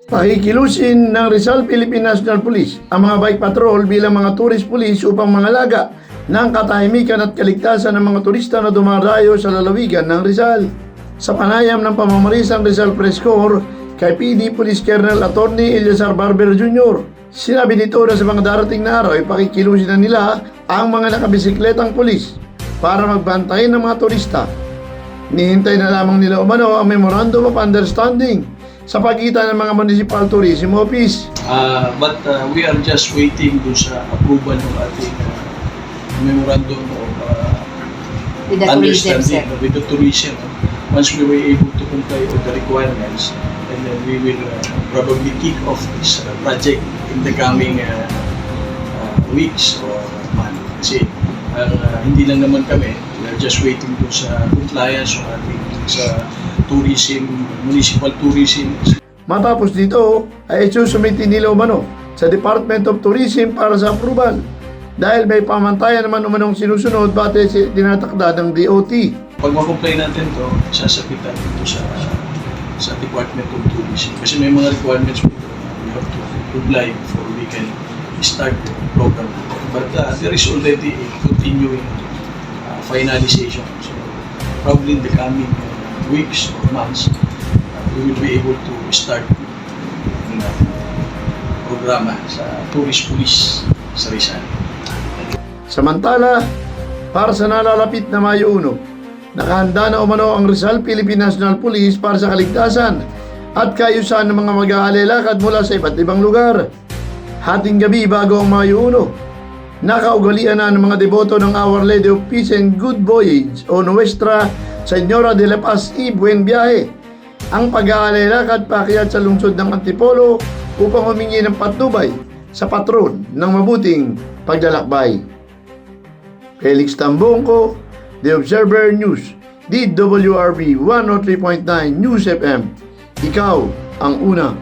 Pakikilusin ng Rizal Philippine National Police ang mga bike patrol bilang mga tourist police upang mangalaga ng katahimikan at kaligtasan ng mga turista na dumarayo sa lalawigan ng Rizal. Sa panayam ng pamamarisang Rizal Press Corps kay PD Police Colonel Attorney Eliazar Barber Jr., sinabi nito na sa mga darating na araw ay pakikilusin na nila ang mga nakabisikletang pulis para magbantayan ng mga turista. Nihintay na lamang nila umano ang Memorandum of Understanding sa pagitan ng mga Municipal Tourism Office. But we are just waiting dun sa approval ng ating memorandum of With the tourism understanding with the tourism. Once we were able to comply with the requirements, and then we will probably kick off this project in the coming weeks or month. Kasi hindi lang naman kami, we are just waiting dun sa compliance ng ating sa tourism, municipal tourism. Matapos dito ay isusumiti nila umano sa Department of Tourism para sa approval dahil may pamantayan naman umanong sinusunod batay sa tinatakda ng DOT. Pag ma-comply natin to, sasapitan ito sa Department of Tourism. Kasi may mga requirements po we have to comply before we can start the program. But there is already a continuing finalization. So probably in the coming weeks or months, we will be able to start programa sa tourist police sa Rizal. Samantala, para sa nalalapit na Mayo 1, nakahanda na umano ang Rizal Philippine National Police para sa kaligtasan at kaayusan ng mga mag-aalelakad mula sa iba't ibang lugar. Hating gabi bago ang Mayo 1, nakaugalian na ng mga deboto ng Our Lady of Peace and Good Voyage o Nuestra Señora de la Paz y Buen Viaje ang pag-aalelakad paakyat sa lungsod ng Antipolo upang humingi ng patnubay sa patron ng mabuting paglalakbay. Felix Tambongko, The Observer News, DWRB 103.9 News FM. Ikaw ang una.